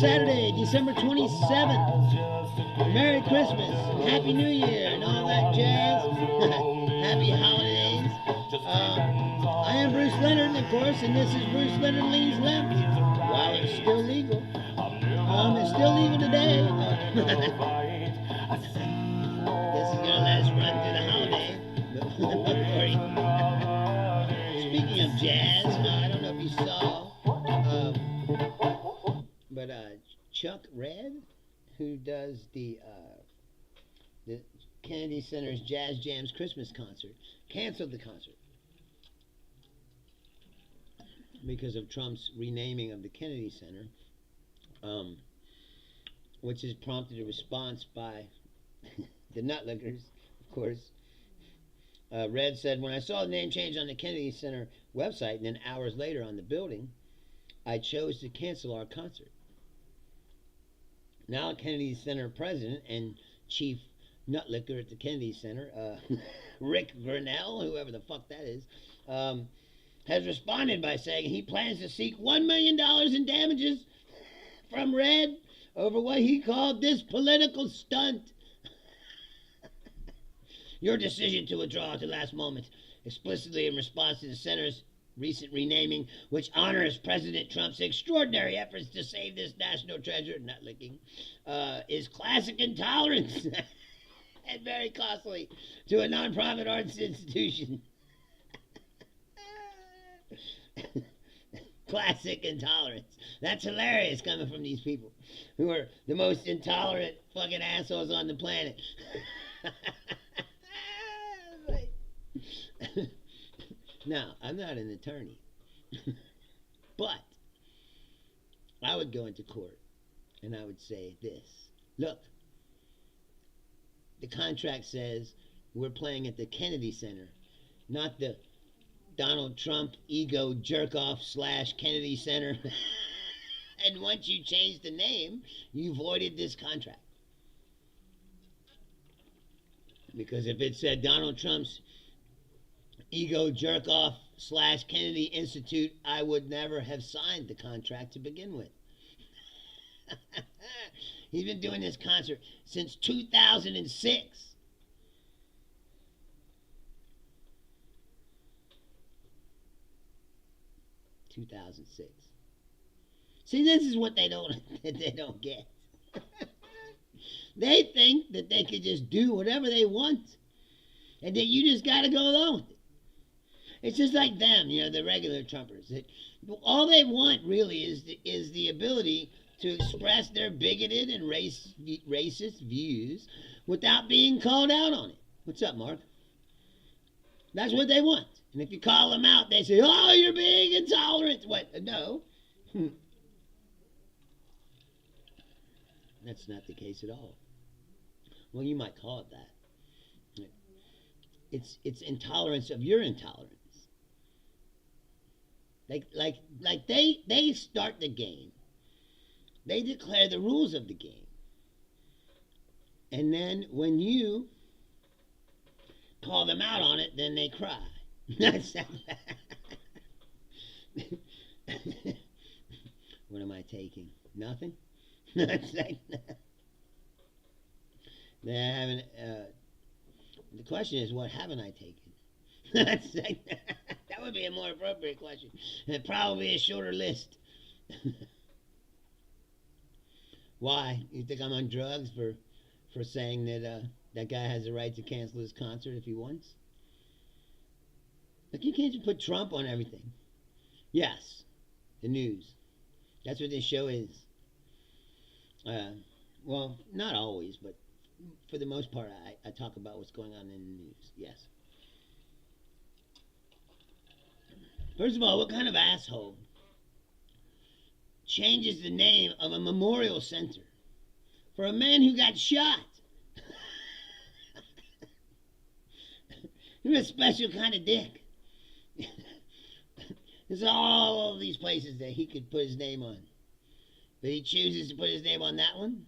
Saturday, December 27th. Merry Christmas, Happy New Year, and all that jazz. Happy holidays. I am Bruce Leonard, of course, and this is Bruce Leonard Leans Left. While it's still legal. It's still legal today. Guess he's gonna let us run through the holiday. Speaking of jazz, I don't know if you saw, but Chuck Red, who does the Kennedy Center's Jazz Jams Christmas concert, canceled the concert because of Trump's renaming of the Kennedy Center, which has prompted a response by the nutlickers, of course. Red said, when I saw the name change on the Kennedy Center website and then hours later on the building, I chose to cancel our concert. Now Kennedy Center president and chief nutlicker at the Kennedy Center, Rick Grinnell, whoever the fuck that is, has responded by saying he plans to seek $1 million in damages from Red over what he called this political stunt. Your decision to withdraw at the last moment, explicitly in response to the center's recent renaming, which honors President Trump's extraordinary efforts to save this national treasure, nutlicking, is classic intolerance and very costly to a nonprofit arts institution. Classic intolerance. That's hilarious coming from these people who are the most intolerant fucking assholes on the planet. Now, I'm not an attorney, but I would go into court and I would say this. Look, the contract says we're playing at the Kennedy Center, not the Donald Trump ego jerk-off / Kennedy Center. And once you change the name, you voided this contract. Because if it said Donald Trump's ego jerk-off / Kennedy Institute, I would never have signed the contract to begin with. He's been doing this concert since 2006. See, this is what they don't get. They think that they could just do whatever they want, and that you just got to go along with it. It's just like them, the regular Trumpers. All they want really is the ability to express their bigoted and racist views without being called out on it. What's up, Mark? That's what they want. And if you call them out, they say, oh, you're being intolerant. What? No. That's not the case at all. Well, you might call it that. It's intolerance of your intolerance. Like they start the game. They declare the rules of the game. And then when you call them out on it, then they cry. What am I taking? Nothing? They're having, the question is, what haven't I taken? That would be a more appropriate question. And probably a shorter list. Why? You think I'm on drugs for saying that that guy has the right to cancel his concert if he wants? Like, you can't just put Trump on everything. Yes, the news. That's what this show is. Well, not always, but for the most part, I talk about what's going on in the news. Yes. First of all, what kind of asshole changes the name of a memorial center for a man who got shot? You're a special kind of dick. There's all of these places that he could put his name on. But he chooses to put his name on that one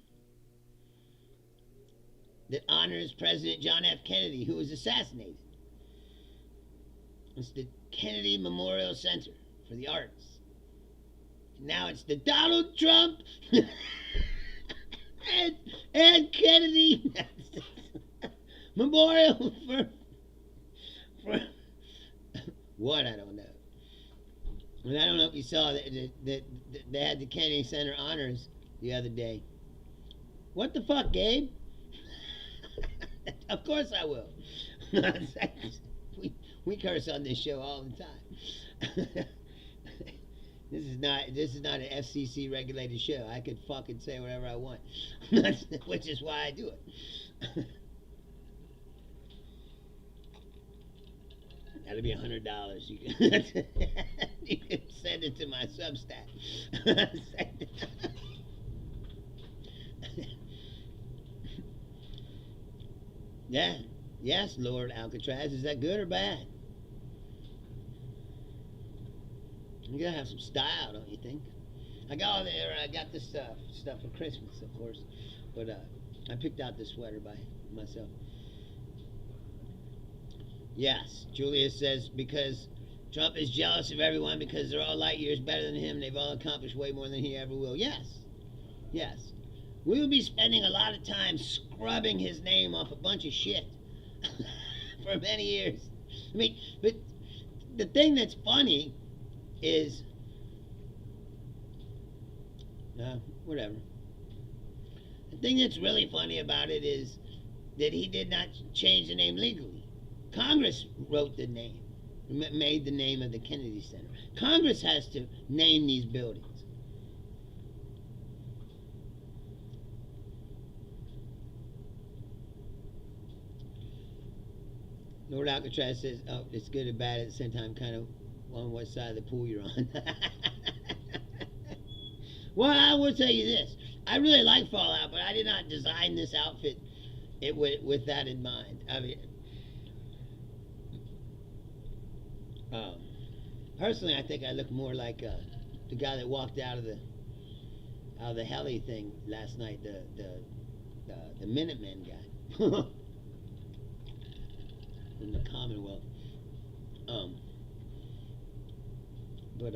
that honors President John F. Kennedy, who was assassinated. It's the Kennedy Memorial Center for the Arts. Now it's the Donald Trump and Kennedy Memorial for what, I don't know. And I don't know if you saw that they had the Kennedy Center honors the other day. What the fuck, Gabe? Of course I will. we curse on this show all the time. This is not an FCC regulated show. I could fucking say whatever I want, which is why I do it. That'll be $100. You can send it to my Substack. Yeah. Yes, Lord Alcatraz. Is that good or bad? You gotta have some style, don't you think? I got this stuff for Christmas, of course, but I picked out this sweater by myself. Yes, Julia says because Trump is jealous of everyone because they're all light years better than him. They've all accomplished way more than he ever will. Yes, yes. We will be spending a lot of time scrubbing his name off a bunch of shit for many years. I mean, but the thing that's funny is, whatever. The thing that's really funny about it is that he did not change the name legally. Congress wrote the name, made the name of the Kennedy Center. Congress has to name these buildings. Lord Alcatraz says, oh, it's good and bad at the same time, kind of on what side of the pool you're on. Well, I will tell you this. I really like Fallout, but I did not design this outfit with that in mind. I mean, personally, I think I look more like the guy that walked out of the heli thing last night, the Minutemen guy. In the Commonwealth. But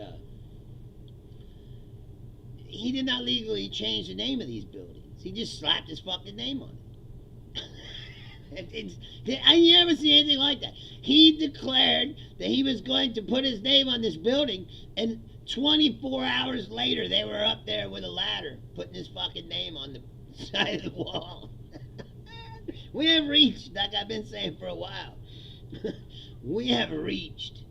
he did not legally change the name of these buildings. He just slapped his fucking name on it. I never see anything like that. He declared that he was going to put his name on this building, and 24 hours later they were up there with a ladder putting his fucking name on the side of the wall. We have reached, like I've been saying for a while, we have reached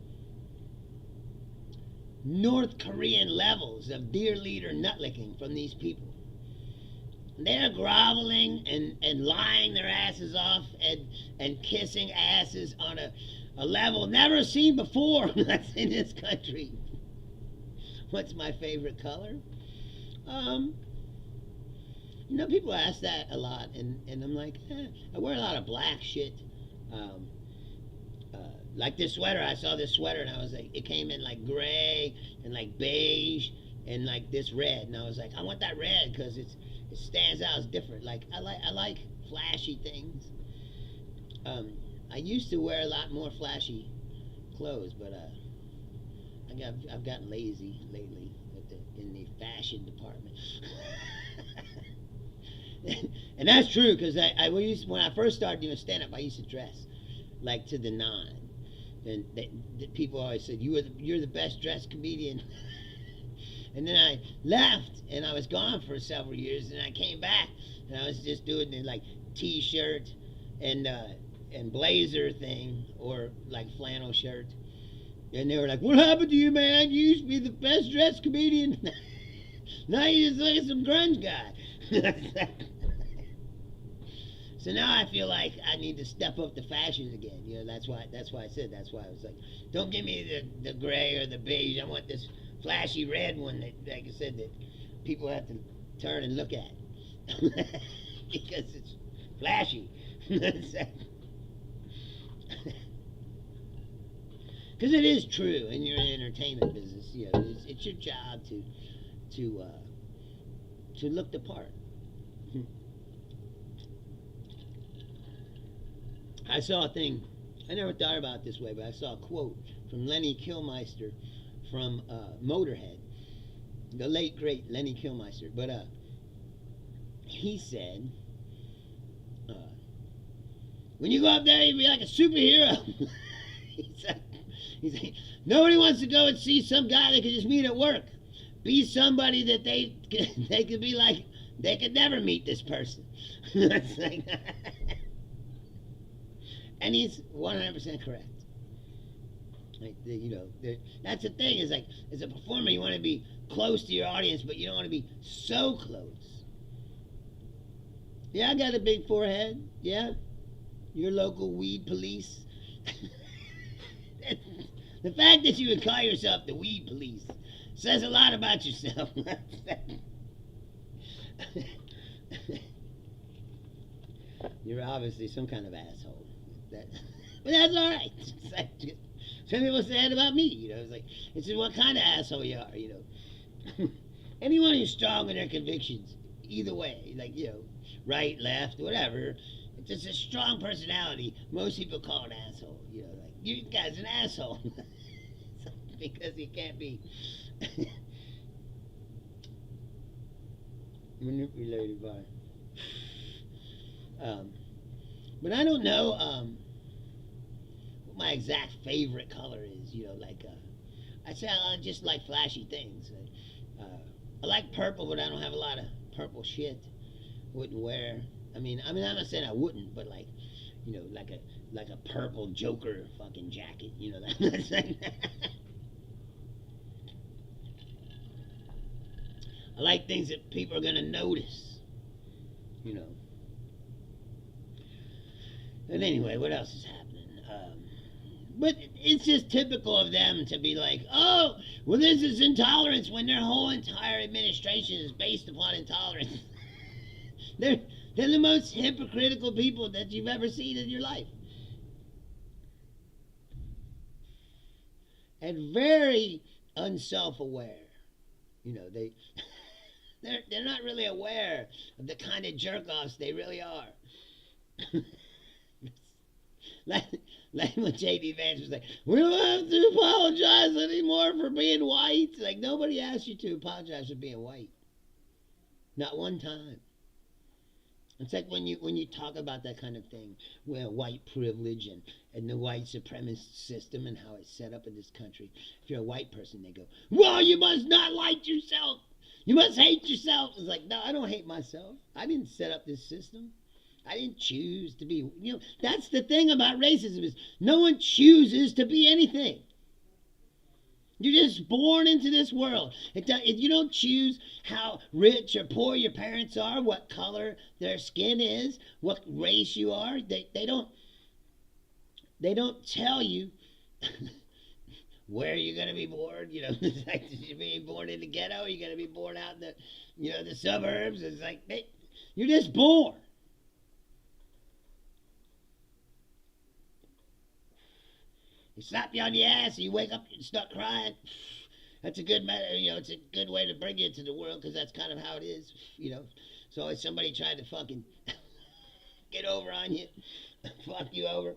North Korean levels of dear leader nutlicking from these people. They're groveling and lying their asses off and kissing asses on a level never seen before in this country. What's my favorite color? People ask that a lot, and I'm like, I wear a lot of black shit. Like this sweater, I saw this sweater, and I was like, it came in like gray and like beige and like this red, and I was like, I want that red because it stands out, it's different. Like I like flashy things. I used to wear a lot more flashy clothes, but I've gotten lazy lately in the fashion department. And that's true, because when I first started doing stand-up, I used to dress like to the nine, and people always said you're the best dressed comedian. And then I left, and I was gone for several years, and I came back, and I was just doing the like t-shirt and blazer thing, or like flannel shirt, and they were like, "What happened to you, man? You used to be the best dressed comedian. Now you just like some grunge guy." So now I feel like I need to step up the fashion again. That's why I said, that's why I was like, don't give me the gray or the beige. I want this flashy red one that, like I said, that people have to turn and look at. Because it's flashy. Because it is true, and you're in the entertainment business. It's your job to look the part. I saw a thing, I never thought about it this way, but I saw a quote from Lenny Kilmister from Motorhead. the late great Lenny Kilmister. But he said, uh, when you go up there, you be like a superhero. He's like, nobody wants to go and see some guy they could just meet at work. Be somebody that they could be like, they could never meet this person. Like, and he's 100% correct. Like, that's the thing, is like, as a performer, you want to be close to your audience, but you don't want to be so close. Yeah, I got a big forehead. Yeah. Your local weed police. The fact that you would call yourself the weed police says a lot about yourself. You're obviously some kind of asshole. But that's all right. Like, some people say that about me. It's just what kind of asshole you are. Anyone who's strong in their convictions, either way, like, right, left, whatever. It's just a strong personality. Most people call an asshole. Like, you guy's an asshole. Because he can't be manipulated by. But I don't know what my exact favorite color is. I say I just like flashy things. I like purple, but I don't have a lot of purple shit. Wouldn't wear. I mean, I'm not saying I wouldn't, but like a purple Joker fucking jacket. That's like. I like things that people are gonna notice. And anyway, what else is happening? But it's just typical of them to be like, oh, well, this is intolerance, when their whole entire administration is based upon intolerance. They're the most hypocritical people that you've ever seen in your life. And very unself-aware. They're not really aware of the kind of jerk-offs they really are. like when J.D. Vance was like, we don't have to apologize anymore for being white. Like, nobody asked you to apologize for being white. Not one time. It's like when you talk about that kind of thing, where white privilege and the white supremacist system and how it's set up in this country. If you're a white person, they go, well, you must not like yourself. You must hate yourself. It's like, no, I don't hate myself. I didn't set up this system. I didn't choose to be, that's the thing about racism, is no one chooses to be anything. You're just born into this world. You don't choose how rich or poor your parents are, what color their skin is, what race you are. They don't tell you where you're going to be born. It's like, you're being born in the ghetto, you're going to be born out in the suburbs. It's like, you're just born. You slap you on the ass, and you wake up and start crying. That's a good matter. It's a good way to bring you into the world, because that's kind of how it is. So it's somebody trying to fucking get over on you, fuck you over.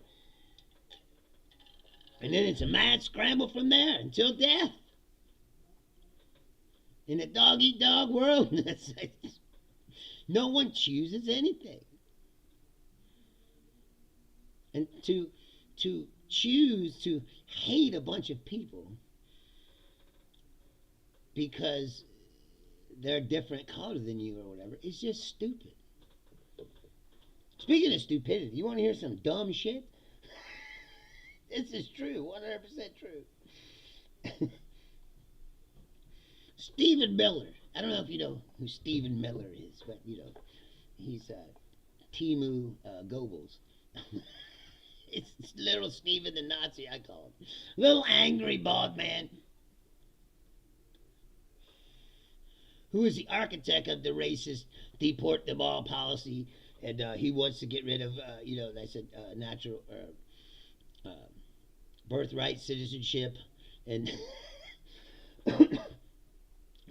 And then it's a mad scramble from there until death. In a dog-eat-dog world, no one chooses anything. And to choose to hate a bunch of people because they're a different color than you or whatever, it's just stupid. Speaking of stupidity, you want to hear some dumb shit? This is true, 100% true. Stephen Miller. I don't know if you know who Stephen Miller is, but he's Timu Goebbels. It's little Stephen the Nazi, I call him. Little angry bald man who is the architect of the racist deport them all policy, and he wants to get rid of, they said natural birthright citizenship, and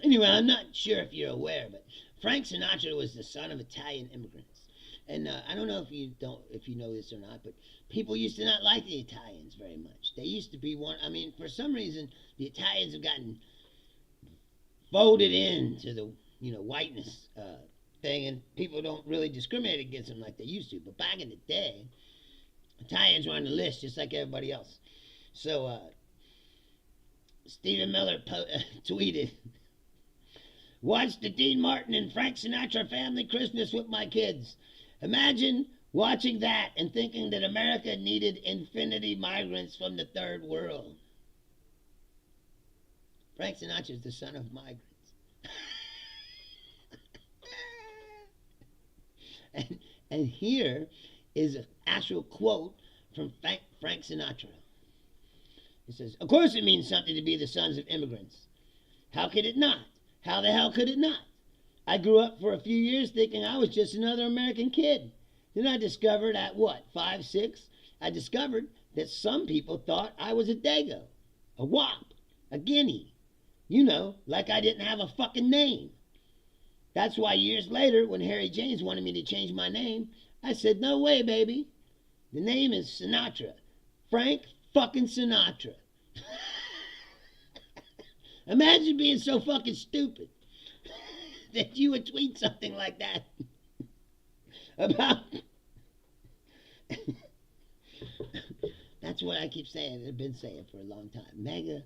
anyway, I'm not sure if you're aware, but Frank Sinatra was the son of Italian immigrants. And I don't know if you know this or not, but people used to not like the Italians very much. They used to be for some reason, the Italians have gotten folded into the whiteness thing, and people don't really discriminate against them like they used to. But back in the day, Italians were on the list just like everybody else. So Stephen Miller tweeted, "Watched the Dean Martin and Frank Sinatra family Christmas with my kids. Imagine watching that and thinking that America needed infinity migrants from the third world." Frank Sinatra is the son of migrants. and here is an actual quote from Frank Sinatra. It says, "Of course it means something to be the sons of immigrants. How could it not? How the hell could it not? I grew up for a few years thinking I was just another American kid. Then I discovered at 5, 6, I discovered that some people thought I was a Dago, a Wop, a Guinea. Like I didn't have a fucking name. That's why years later, when Harry James wanted me to change my name, I said, no way, baby. The name is Sinatra. Frank fucking Sinatra." Imagine being so fucking stupid that you would tweet something like that about... That's what I keep saying. I've been saying for a long time. MAGA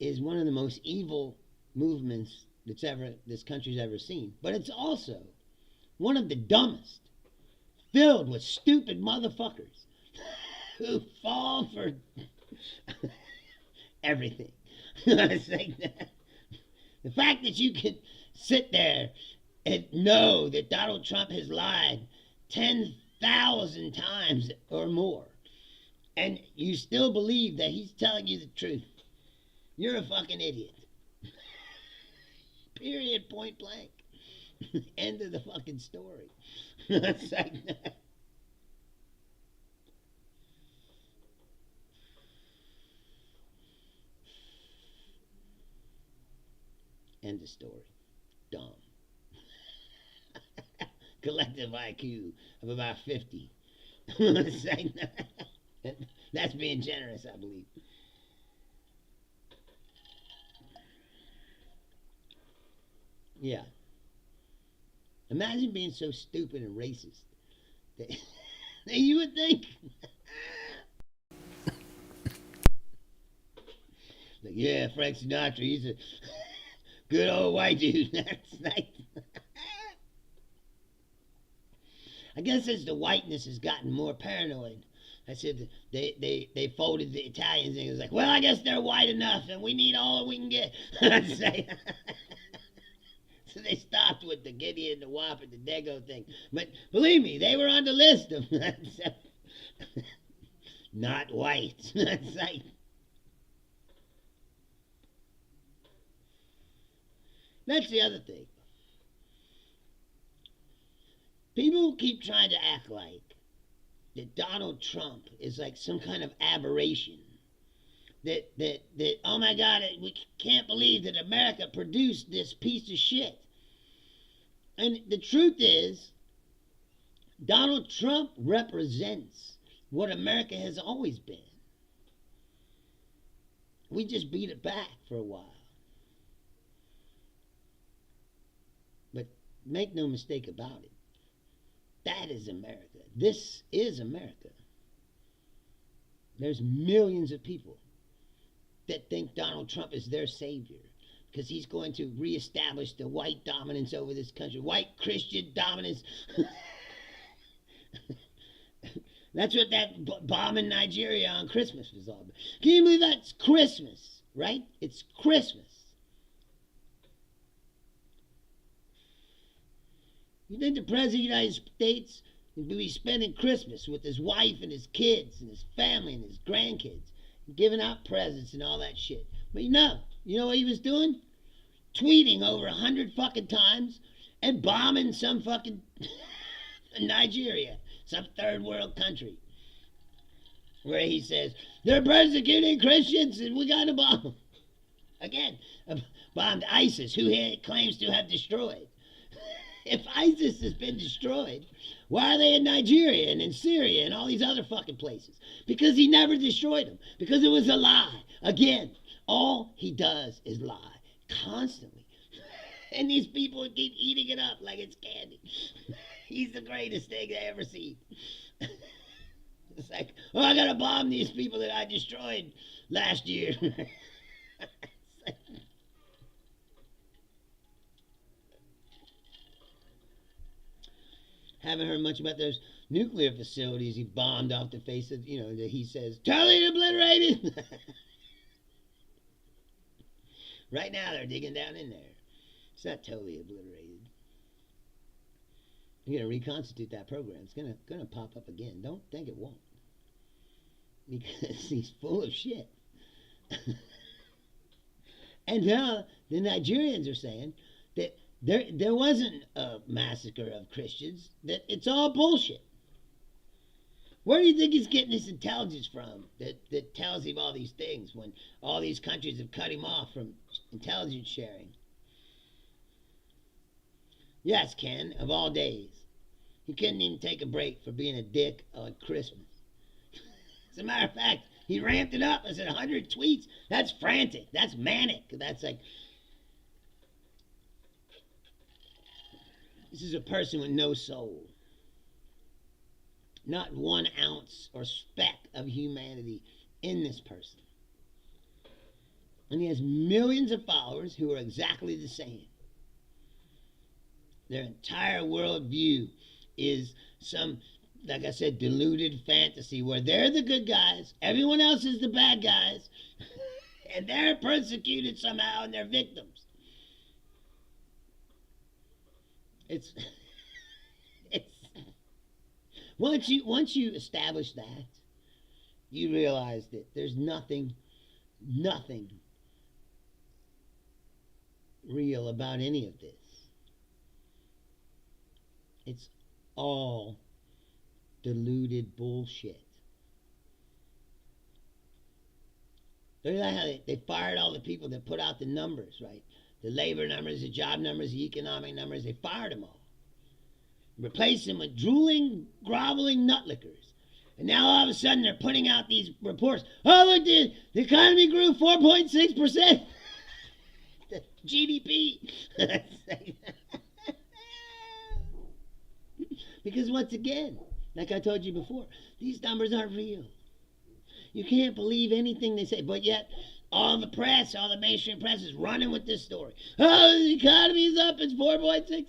is one of the most evil movements this country's ever seen. But it's also one of the dumbest, filled with stupid motherfuckers who fall for everything. It's like that. The fact that you can sit there and know that Donald Trump has lied 10,000 times or more, and you still believe that he's telling you the truth, you're a fucking idiot. Period, point blank. End of the fucking story. It's like that. End of story. Dumb. Collective IQ of about 50. It's like that. That's being generous, I believe. Yeah. Imagine being so stupid and racist that you would think. Like, yeah, Frank Sinatra, he's a good old white dude. That's nice. I guess as the whiteness has gotten more paranoid, I said they folded the Italians in. It was like, well, I guess they're white enough and we need all we can get. So they stopped with the Guinea and the Wop and the Dago thing. But believe me, they were on the list of not white. That's like, that's the other thing. People keep trying to act like that Donald Trump is like some kind of aberration. That oh my God, we can't believe that America produced this piece of shit. And the truth is, Donald Trump represents what America has always been. We just beat it back for a while. But make no mistake about it. That is America. This is America. There's millions of people that think Donald Trump is their savior because he's going to reestablish the white dominance over this country. White Christian dominance. That's what that bomb in Nigeria on Christmas was all about. Can you believe that's Christmas, right? It's Christmas. You think the President of the United States would be spending Christmas with his wife and his kids and his family and his grandkids, giving out presents and all that shit? But you know what he was doing? Tweeting over 100 fucking times and bombing some fucking Nigeria, some third world country, where he says, they're persecuting Christians and we got to bomb. Again, bombed ISIS, who he claims to have destroyed. If ISIS has been destroyed, why are they in Nigeria and in Syria and all these other fucking places? Because he never destroyed them. Because it was a lie. Again, all he does is lie. constantly. And these people keep eating it up like it's candy. He's the greatest thing they ever seen. It's like, oh, I gotta bomb these people that I destroyed last year. Haven't heard much about those nuclear facilities he bombed off the face of, that he says, totally obliterated. Right now they're digging down in there. It's not totally obliterated. You're going to reconstitute that program. It's gonna pop up again. Don't think it won't. Because he's full of shit. And now the Nigerians are saying that there wasn't a massacre of Christians, that it's all bullshit. Where do you think he's getting this intelligence from that tells him all these things when all these countries have cut him off from intelligence sharing? Yes, Ken, of all days. He couldn't even take a break for being a dick on Christmas. As a matter of fact, he ramped it up. I said 100 tweets. That's frantic. That's manic. That's like... This is a person with no soul. Not 1 ounce or speck of humanity in this person. And he has millions of followers who are exactly the same. Their entire worldview is some, like I said, deluded fantasy where they're the good guys, everyone else is the bad guys, and they're persecuted somehow and they're victims. It's once you establish that, you realize that there's nothing real about any of this. It's all deluded bullshit. Look at how they fired all the people that put out the numbers, right? The labor numbers, the job numbers, the economic numbers. They fired them all. Replaced them with drooling, groveling nutlickers. And now all of a sudden they're putting out these reports. Oh, look, the economy grew 4.6%. The GDP. Because once again, like I told you before, these numbers aren't real. You can't believe anything they say, but yet all the press, all the mainstream press is running with this story. Oh, the economy is up, it's 4.6.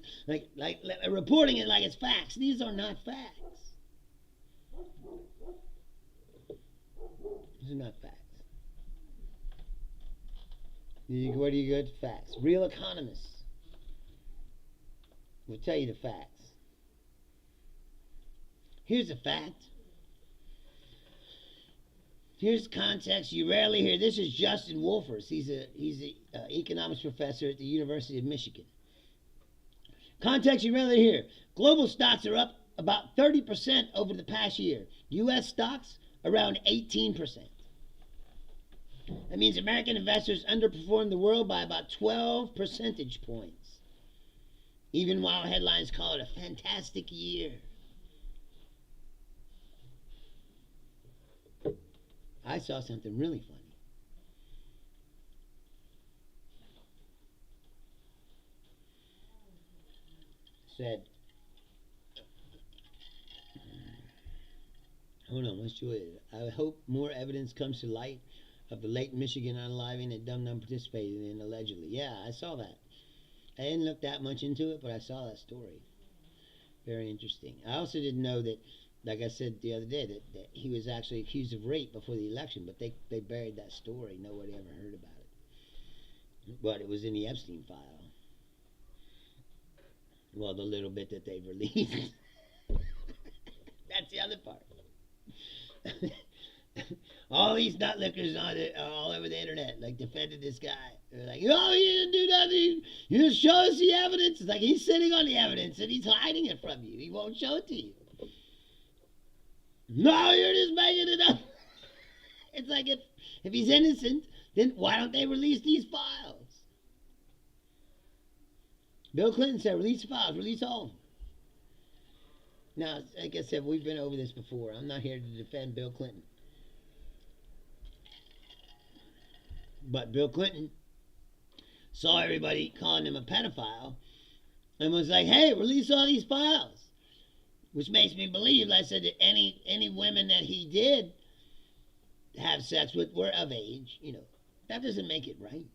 Like reporting it like it's facts. These are not facts. These are not facts. Where do you go to facts? Real economists will tell you the facts. Here's a fact. Here's context you rarely hear. This is Justin Wolfers. He's an economics professor at the University of Michigan. Context you rarely hear. Global stocks are up about 30% over the past year. U.S. stocks around 18%. That means American investors underperformed the world by about 12 percentage points. Even while headlines call it a fantastic year. I saw something really funny. Said, hold on, let's do it. I hope more evidence comes to light of the late Michigan unaliving that Dum Dum participated in, allegedly. Yeah, I saw that. I didn't look that much into it, but I saw that story. Very interesting. I also didn't know that, like I said the other day, that he was actually accused of rape before the election, but they buried that story. Nobody ever heard about it. But it was in the Epstein file. Well, the little bit that they've released. That's the other part. All these nutlickers all over the internet, like, defended this guy. They're like, oh, you didn't do nothing. You just show us the evidence. It's like he's sitting on the evidence and he's hiding it from you. He won't show it to you. No, you're just making it up. It's like if he's innocent, then why don't they release these files? Bill Clinton said, release the files, release all of them. Now, like I said, we've been over this before. I'm not here to defend Bill Clinton. But Bill Clinton saw everybody calling him a pedophile and was like, hey, release all these files. Which makes me believe, like I said, that any women that he did have sex with were of age. That doesn't make it right.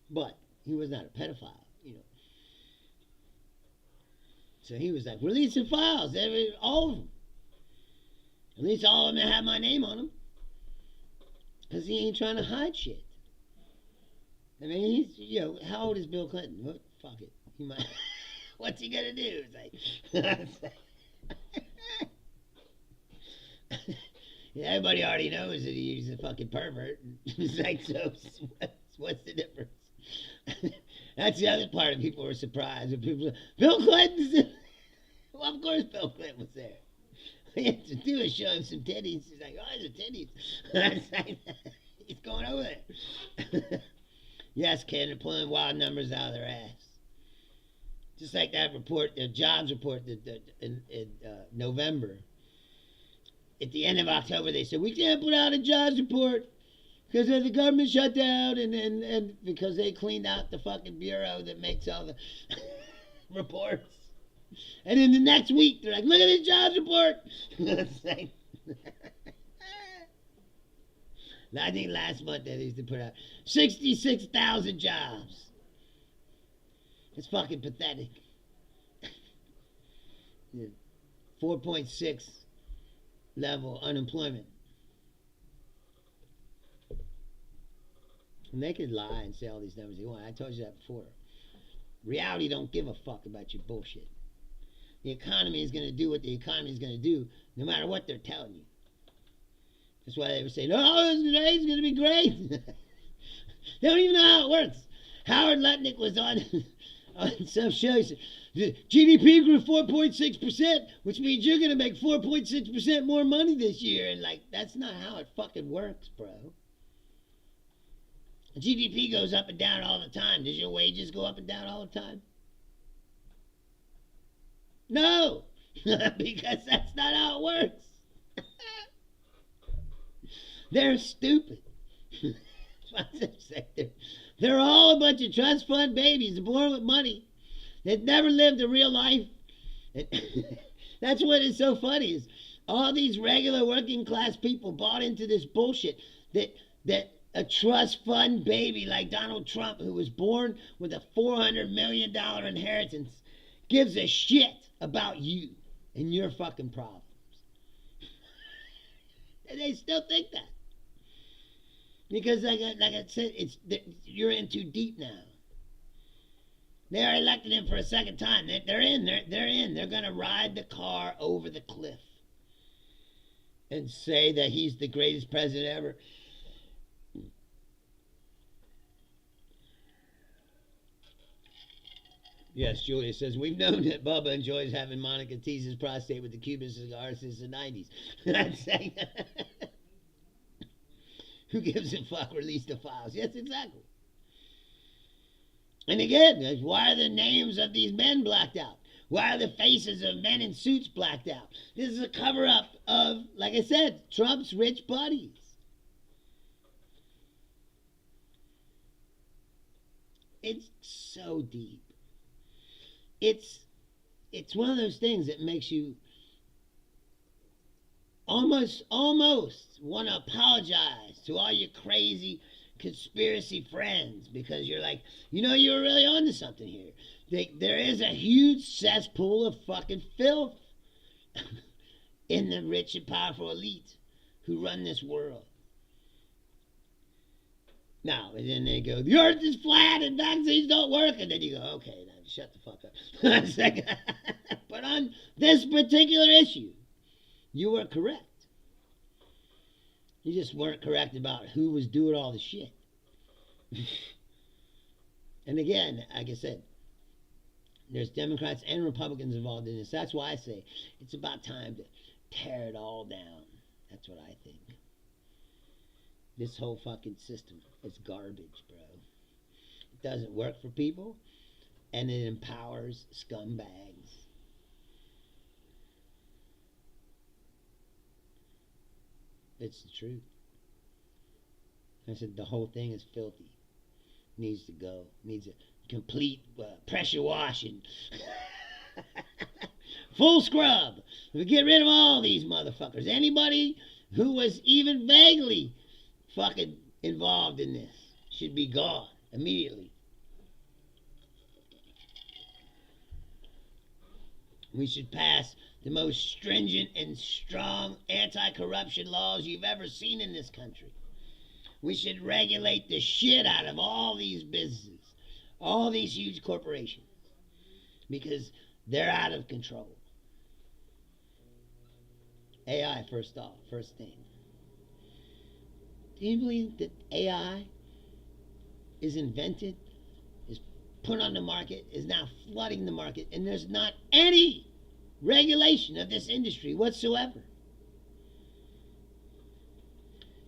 But he was not a pedophile. So he was like, release the files, all of them. At least all of them that have my name on them. Because he ain't trying to hide shit. I mean, he's, how old is Bill Clinton? What? Fuck it. He might. What's he gonna do? It's like, everybody already knows that he's a fucking pervert. It's like, so what's the difference? That's the other part of people were surprised. When people say, Bill Clinton's. Well, of course Bill Clinton was there. All he had to do is show him some titties. He's like, oh, there's titties. He's going over there. Yes, Ken, they're pulling wild numbers out of their ass. Just like that report, the jobs report in November. At the end of October, they said, we can't put out a jobs report because the government shut down and because they cleaned out the fucking bureau that makes all the reports. And then the next week, they're like, look at this jobs report. I think last month they used to put out 66,000 jobs. It's fucking pathetic. 4.6 level unemployment. And they could lie and say all these numbers they want. I told you that before. Reality don't give a fuck about your bullshit. The economy is going to do what the economy is going to do, no matter what they're telling you. That's why they were saying, oh, today's going to be great. They don't even know how it works. Howard Lutnick was on some show. He said, the GDP grew 4.6%, which means you're going to make 4.6% more money this year. And, that's not how it fucking works, bro. GDP goes up and down all the time. Does your wages go up and down all the time? No, because that's not how it works. They're stupid. They're all a bunch of trust fund babies born with money that never lived a real life. That's what is so funny is all these regular working class people bought into this bullshit that a trust fund baby like Donald Trump, who was born with a $400 million inheritance, gives a shit about you and your fucking problems. And they still think that. Because like I said, you're in too deep now. They are elected him for a second time. They're in. They're going to ride the car over the cliff and say that he's the greatest president ever. Yes, Julia says, we've known that Bubba enjoys having Monica tease his prostate with the Cuban cigar since the 90s. I'm saying, who gives a fuck? Release the files. Yes, exactly. And again, why are the names of these men blacked out? Why are the faces of men in suits blacked out? This is a cover-up of, like I said, Trump's rich buddies. It's so deep. It's one of those things that makes you almost want to apologize to all your crazy conspiracy friends because you're like, you were really onto something here. There is a huge cesspool of fucking filth in the rich and powerful elite who run this world. Now, and then they go, the earth is flat and vaccines don't work. And then you go, okay, now shut the fuck up. But on this particular issue, you were correct. You just weren't correct about who was doing all the shit. And again, like I said, there's Democrats and Republicans involved in this. That's why I say it's about time to tear it all down. That's what I think. This whole fucking system is garbage, bro. It doesn't work for people, and it empowers scumbags. It's the truth. I said the whole thing is filthy. needs to go. Needs a complete pressure washing. Full scrub. We get rid of all these motherfuckers. Anybody who was even vaguely fucking involved in this should be gone immediately. We should pass the most stringent and strong anti-corruption laws you've ever seen in this country. We should regulate the shit out of all these businesses, all these huge corporations, because they're out of control. AI, first off, first thing. Do you believe that AI is invented, is put on the market, is now flooding the market, and there's not any regulation of this industry whatsoever?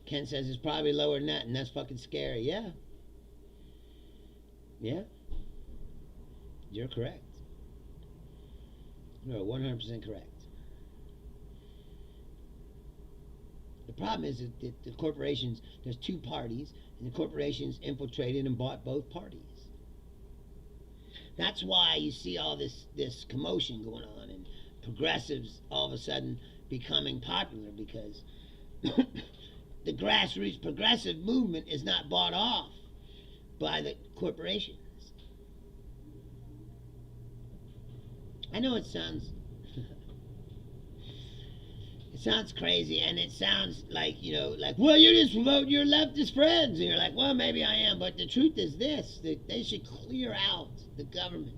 Ken says it's probably lower than that, and that's fucking scary. Yeah. Yeah. You're correct. You're 100% correct. The problem is that the corporations, there's two parties, and the corporations infiltrated and bought both parties. That's why you see all this commotion going on, and progressives all of a sudden becoming popular, because the grassroots progressive movement is not bought off by the corporations. I know it sounds crazy, and it sounds like, well, you're just promoting your leftist friends, and you're like, well, maybe I am, but the truth is this, that they should clear out the government,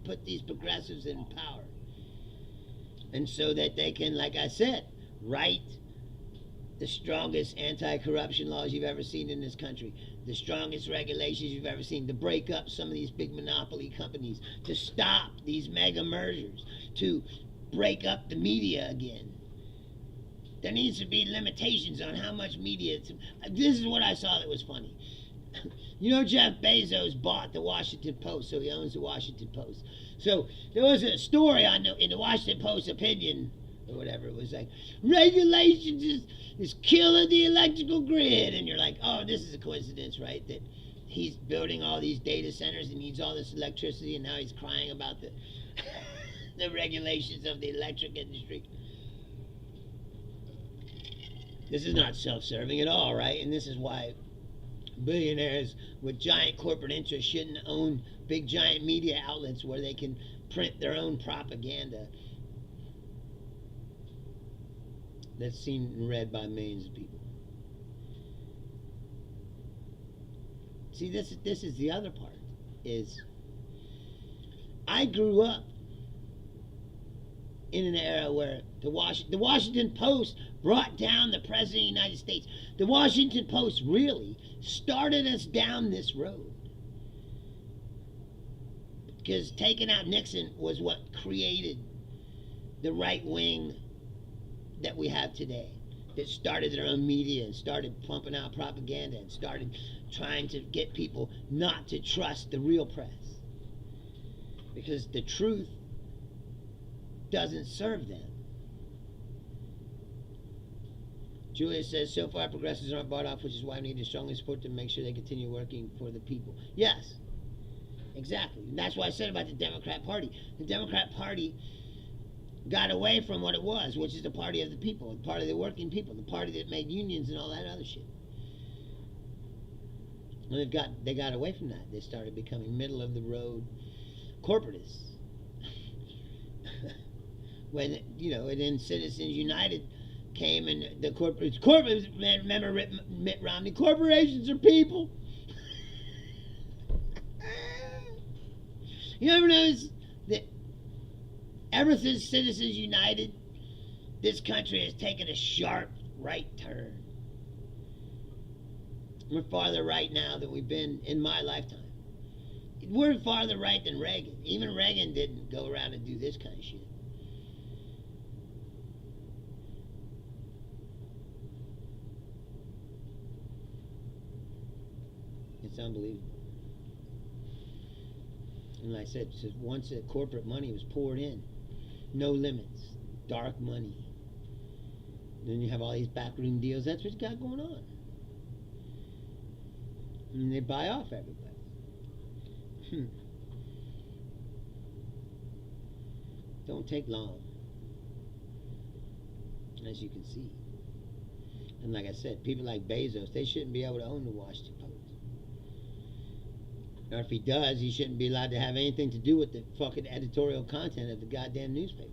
put these progressives in power, and so that they can, like I said, write the strongest anti-corruption laws you've ever seen in this country, the strongest regulations you've ever seen, to break up some of these big monopoly companies, to stop these mega mergers, to break up the media again. There needs to be limitations on how much media. This is what I saw that was funny. Jeff Bezos bought the Washington Post, so he owns the Washington Post. So there was a story in the Washington Post opinion, or whatever, it was like, regulations is killing the electrical grid. And you're like, oh, this is a coincidence, right? That he's building all these data centers and needs all this electricity, and now he's crying about the the regulations of the electric industry. This is not self-serving at all, right? And this is why billionaires with giant corporate interests shouldn't own big giant media outlets where they can print their own propaganda that's seen and read by millions of people. See, this is the other part, is I grew up in an era where the Washington Post brought down the President of the United States. The Washington Post really started us down this road, because taking out Nixon was what created the right wing that we have today, that started their own media and started pumping out propaganda and started trying to get people not to trust the real press, because the truth doesn't serve them. Julia says, so far progressives aren't bought off, which is why we need to strongly support them, make sure they continue working for the people. Yes, exactly. And that's what I said about the Democrat Party. The Democrat Party got away from what it was, which is the party of the people, the party of the working people, the party that made unions and all that other shit. And they got away from that. They started becoming middle of the road corporatists. When, and then Citizens United came, and the corporates, remember Mitt Romney, corporations are people. You ever notice that ever since Citizens United, this country has taken a sharp right turn? We're farther right now than we've been in my lifetime. We're farther right than Reagan. Even Reagan didn't go around and do this kind of shit. It's unbelievable. And like I said, once the corporate money was poured in, no limits, dark money. Then you have all these backroom deals. That's what you got going on. And they buy off everybody. Don't take long, as you can see. And like I said, people like Bezos, they shouldn't be able to own the Washington Post. Or if he does, he shouldn't be allowed to have anything to do with the fucking editorial content of the goddamn newspaper.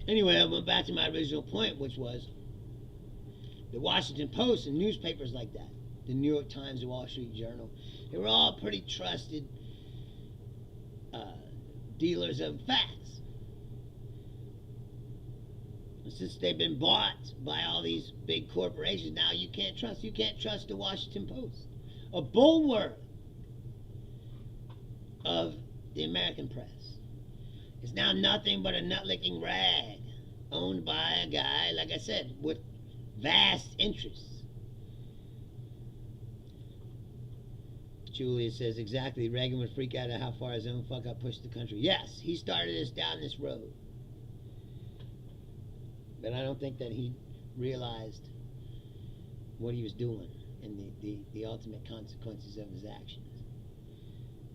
Anyway, I went back to my original point, which was the Washington Post and newspapers like that, the New York Times, the Wall Street Journal, they were all pretty trusted dealers of facts. Since they've been bought by all these big corporations, now you can't trust the Washington Post, a bulwark of the American press. It's now nothing but a nut-licking rag owned by a guy, like I said, with vast interests. Julia says, exactly, Reagan would freak out at how far his own fuck-up pushed the country. Yes, he started us down this road. But I don't think that he realized what he was doing and the ultimate consequences of his actions.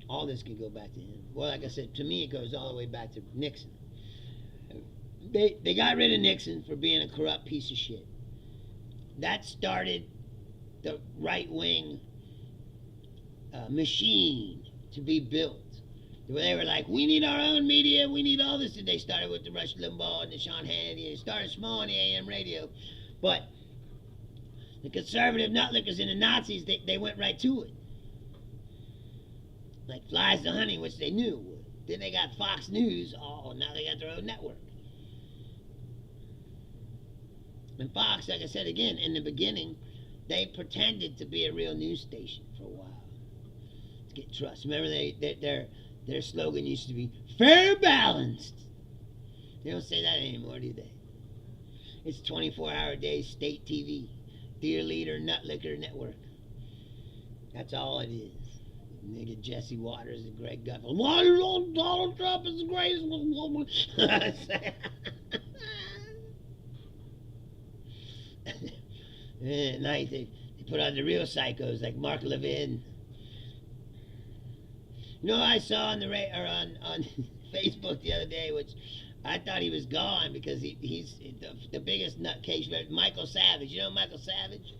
All this could go back to him. Well, like I said, to me it goes all the way back to Nixon. They got rid of Nixon for being a corrupt piece of shit. That started the right-wing machine to be built. They were like, we need our own media, we need all this. And they started with the Rush Limbaugh and the Sean Hannity. They started small on the AM radio. But the conservative nutlickers and the Nazis, they went right to it. Like flies to honey, which they knew would. Then they got Fox News. Oh, now they got their own network. And Fox, like I said again, in the beginning, they pretended to be a real news station for a while to get trust. Remember, their slogan used to be fair balanced. They don't say that anymore, do they? It's 24-hour-a-day state TV, Dear Leader Nutlicker Network. That's all it is. Nigga Jesse Waters and Greg Gutfeld. Why Donald Trump is the greatest woman? At night they put on the real psychos like Mark Levin. You know, I saw on on Facebook the other day, which I thought he was gone because he's the biggest nutcase. Michael Savage. You know Michael Savage?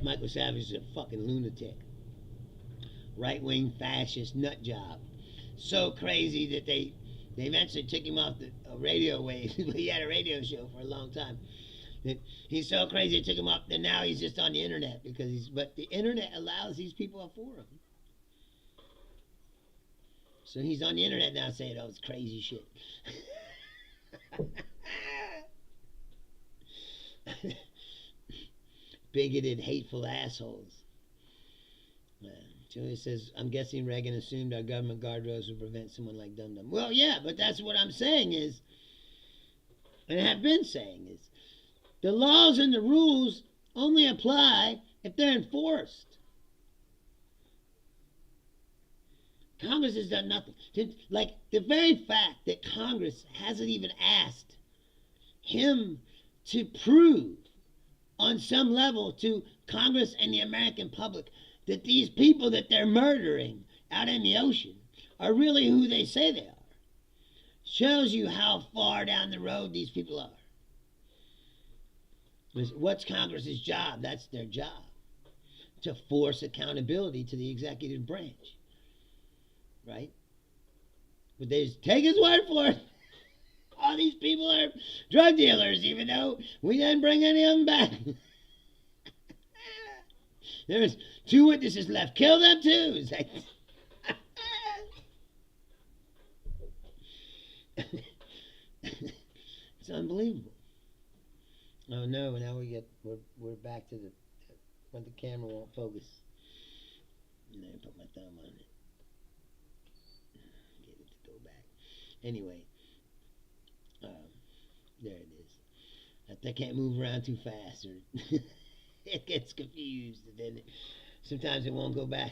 Michael Savage is a fucking lunatic. Right-wing fascist nut job. So crazy that they eventually took him off the radio waves. He had a radio show for a long time. He's so crazy they took him off, and now he's just on the internet but the internet allows these people a forum. So he's on the internet now saying, oh, it's crazy shit. Bigoted, hateful assholes. Julia says, I'm guessing Reagan assumed our government guardrails would prevent someone like Dum Dum. Well, yeah, but that's what I'm saying is, and I have been saying is, the laws and the rules only apply if they're enforced. Congress has done nothing. Like, the very fact that Congress hasn't even asked him to prove on some level to Congress and the American public that these people that they're murdering out in the ocean are really who they say they are. Shows you how far down the road these people are. What's Congress's job? That's their job. To force accountability to the executive branch. Right? But they just take his word for it. All these people are drug dealers, even though we didn't bring any of them back. There's 2 witnesses left. Kill them too. It's like, it's unbelievable. Oh no! Now we're back to when the camera won't focus. And I put my thumb on it. Get it to go back. Anyway, there it is. I can't move around too fast, or it gets confused, and then sometimes it won't go back.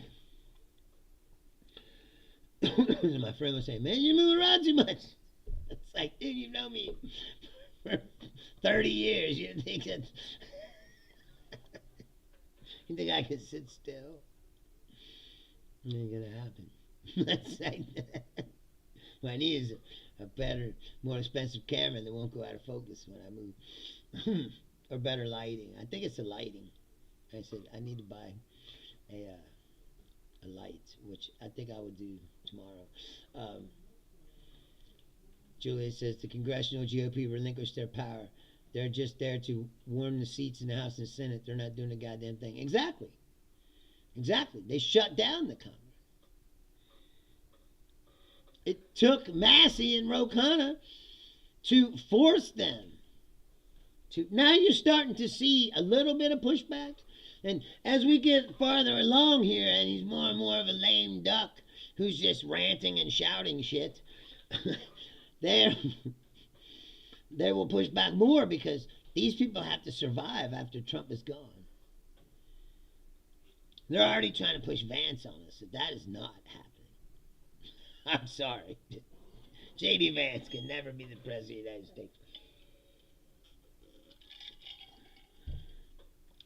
My friend was saying, "Man, you move around too much." It's like, dude, you know me for 30 years. You think that? You think I can sit still? It ain't gonna happen. That's like what I need is a better, more expensive camera that won't go out of focus when I move, or better lighting. I think it's the lighting. I said I need to buy a light, which I think I will do tomorrow. Julia says the congressional GOP relinquished their power. They're just there to warm the seats in the House and Senate. They're not doing a goddamn thing. Exactly. They shut down the Congress. It took Massey and Ro Khanna to force them to. Now you're starting to see a little bit of pushback. And as we get farther along here, and he's more and more of a lame duck who's just ranting and shouting shit, they will push back more because these people have to survive after Trump is gone. They're already trying to push Vance on us, so that is not happening. I'm sorry. J.D. Vance can never be the President of the United States.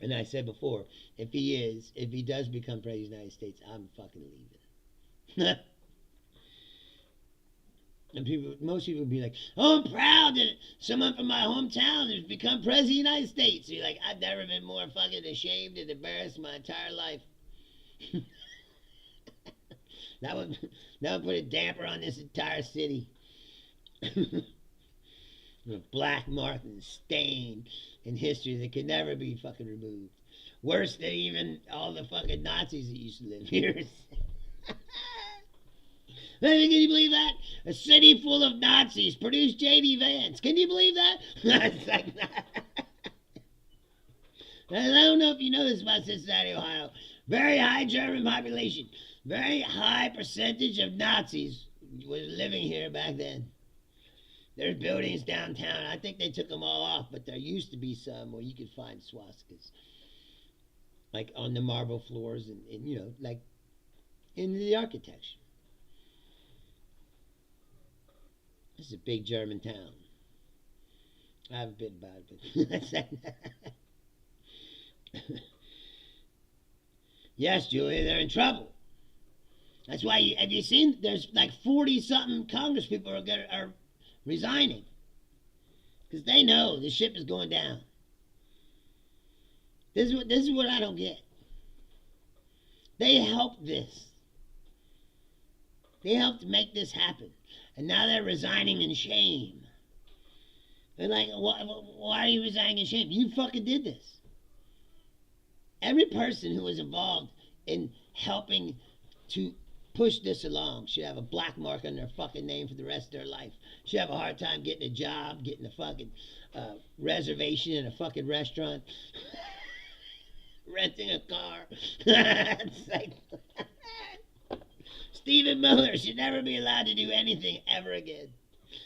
And I said before, if he does become President of the United States, I'm fucking leaving. And most people would be like, oh, I'm proud that someone from my hometown has become President of the United States. So you're like, I've never been more fucking ashamed and embarrassed in my entire life. That would put a damper on this entire city. A black mark and stain in history that can never be fucking removed. Worse than even all the fucking Nazis that used to live here. Can you believe that? A city full of Nazis produced J.D. Vance. Can you believe that? It's like, I don't know if you know this about Cincinnati, Ohio. Very high German population. Very high percentage of Nazis was living here back then. There's buildings downtown. I think they took them all off, but there used to be some where you could find swastikas. Like on the marble floors and you know, like in the architecture. This is a big German town. I haven't been about it, but yes, Julia, they're in trouble. That's why have you seen? There's like 40-something Congress people are resigning because they know the ship is going down. This is what I don't get. They helped this. They helped make this happen. And now they're resigning in shame. They're like, why are you resigning in shame? You fucking did this. Every person who was involved in helping to push this along should have a black mark on their fucking name for the rest of their life. Should have a hard time getting a job, getting a fucking reservation in a fucking restaurant, renting a car. It's like, Stephen Miller should never be allowed to do anything ever again.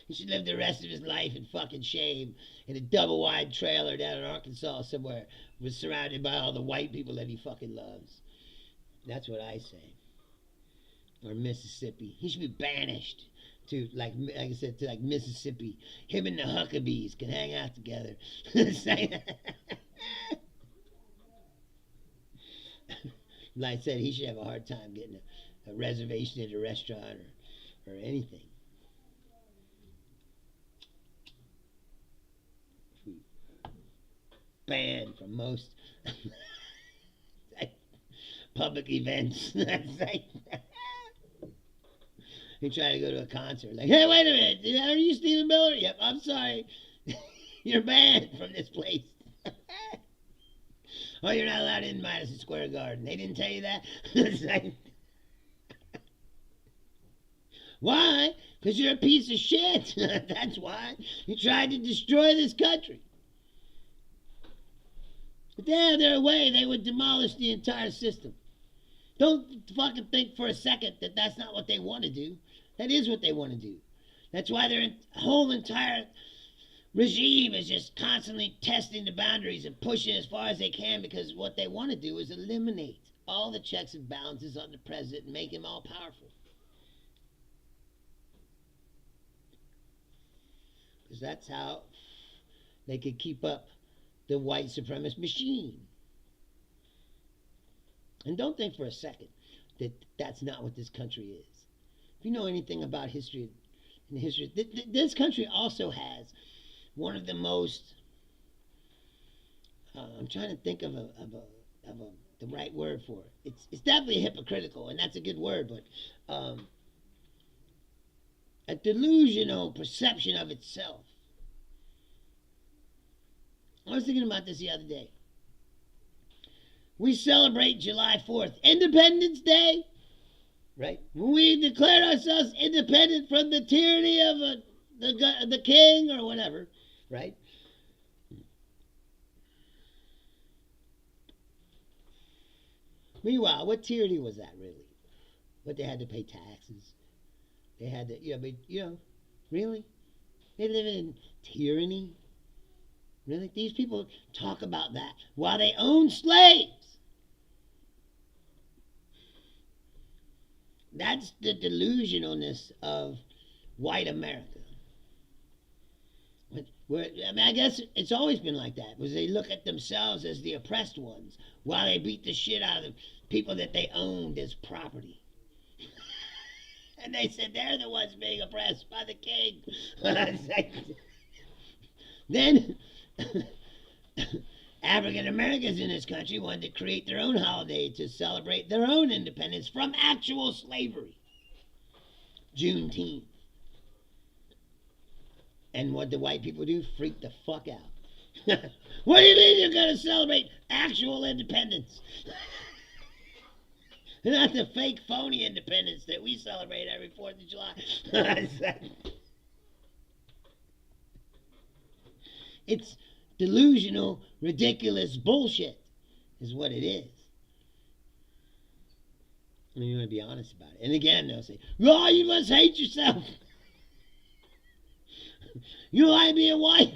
He should live the rest of his life in fucking shame in a double-wide trailer down in Arkansas somewhere, was surrounded by all the white people that he fucking loves. That's what I say. Or Mississippi. He should be banished to, like I said, to like Mississippi. Him and the Huckabees can hang out together. Like I said, he should have a hard time getting a reservation at a restaurant or anything. Banned from most public events. He tried to go to a concert. Like, hey, wait a minute. Are you Stephen Miller? Yep, I'm sorry. You're banned from this place. Oh, you're not allowed in Madison Square Garden. They didn't tell you that? Like, why? Because you're a piece of shit. That's why. You tried to destroy this country. If they had their way, they would demolish the entire system. Don't fucking think for a second that that's not what they want to do. That is what they want to do. That's why their whole entire regime is just constantly testing the boundaries and pushing as far as they can, because what they want to do is eliminate all the checks and balances on the president and make him all powerful. Because that's how they could keep up the white supremacist machine. And don't think for a second that that's not what this country is. If you know anything about history, this country also has one of the most. I'm trying to think of the right word for it. It's definitely hypocritical, and that's a good word, but a delusional perception of itself. I was thinking about this the other day. We celebrate July 4th, Independence Day, right? We declare ourselves independent from the tyranny of the king or whatever, right? Meanwhile, what tyranny was that really? What, they had to pay taxes? They had to, really? They live in tyranny? Really? These people talk about that while they own slaves. That's the delusionalness of white America. I guess it's always been like that, because they look at themselves as the oppressed ones while they beat the shit out of the people that they owned as property. And they said they're the ones being oppressed by the king. Then African Americans in this country wanted to create their own holiday to celebrate their own independence from actual slavery. Juneteenth. And what the white people do? Freak the fuck out. What do you mean you're going to celebrate actual independence? Not the fake, phony independence that we celebrate every 4th of July. It's delusional, ridiculous bullshit is what it is. I mean, you want to be honest about it. And again, they'll say, oh, you must hate yourself. You like being white.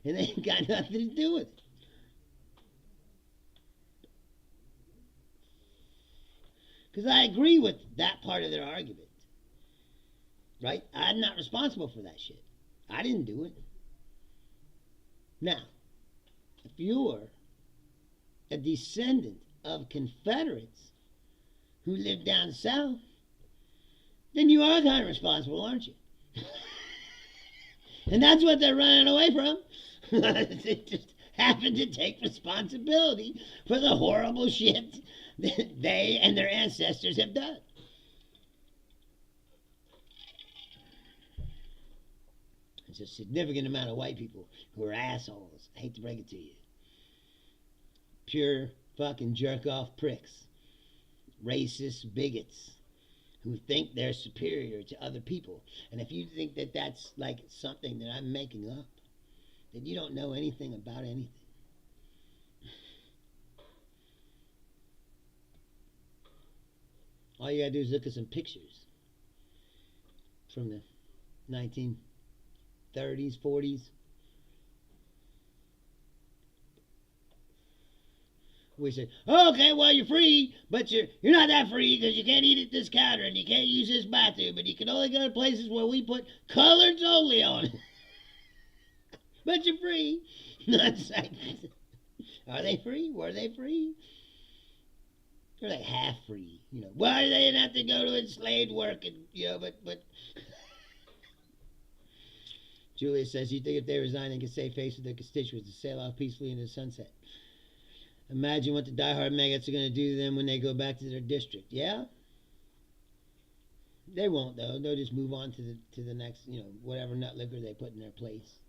And they ain't got nothing to do with it. Because I agree with that part of their argument. Right? I'm not responsible for that shit. I didn't do it. Now, if you're a descendant of Confederates who lived down south, then you are kind of responsible, aren't you? And that's what they're running away from. They just happen to take responsibility for the horrible shit that they and their ancestors have done. There's a significant amount of white people who are assholes. I hate to break it to you. Pure fucking jerk-off pricks. Racist bigots who think they're superior to other people. And if you think that that's like something that I'm making up, then you don't know anything about anything. All you gotta do is look at some pictures from the 1930s, 40s. We say, oh, okay, well, you're free, but you're not that free because you can't eat at this counter and you can't use this bathroom, and you can only go to places where we put coloreds only on it. But you're free. Are they free? Were they free? They're like half free. Why do they have to go to enslaved work? And but Julia says, you think if they resign, they can save face with their constituents and sail off peacefully into the sunset. Imagine what the diehard maggots are going to do to them when they go back to their district. Yeah? They won't, though. They'll just move on to the next, whatever nut liquor they put in their place.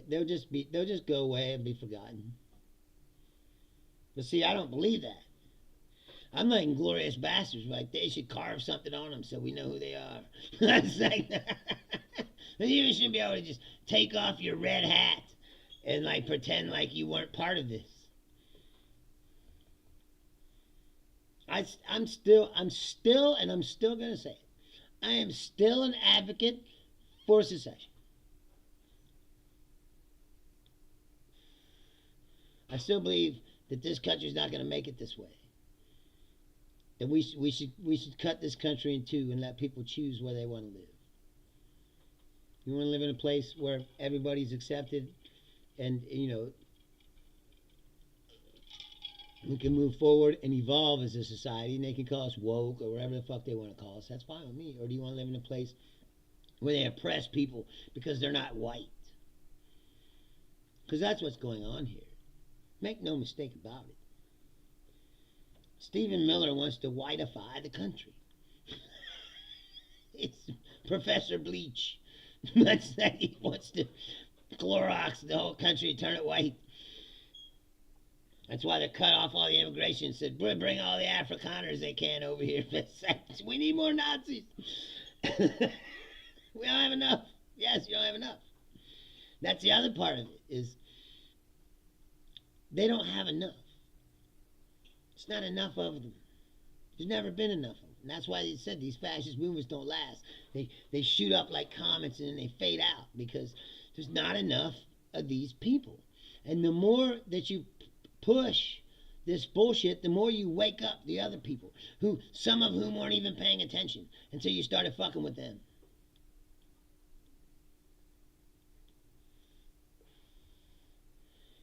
They'll just go away and be forgotten. But see, I don't believe that. I'm like Inglorious Bastards. Like, they should carve something on them so we know who they are. That's like, you should be able to just take off your red hat and like pretend like you weren't part of this. I'm still going to say it. I am still an advocate for secession. I still believe that this country is not going to make it this way. That we should cut this country in two and let people choose where they want to live. You want to live in a place where everybody's accepted and, we can move forward and evolve as a society, and they can call us woke or whatever the fuck they want to call us. That's fine with me. Or do you want to live in a place where they oppress people because they're not white? Because that's what's going on here. Make no mistake about it. Stephen Miller wants to whiteify the country. It's Professor Bleach. That's that he wants to Clorox the whole country, turn it white. That's why they cut off all the immigration and said, bring all the Afrikaners they can over here. We need more Nazis. We don't have enough. Yes, you don't have enough. That's the other part of it, is they don't have enough. It's not enough of them. There's never been enough of them. And that's why they said these fascist movements don't last. They shoot up like comets and then they fade out because there's not enough of these people. And the more that you push this bullshit, the more you wake up the other people, who some of whom weren't even paying attention until you started fucking with them.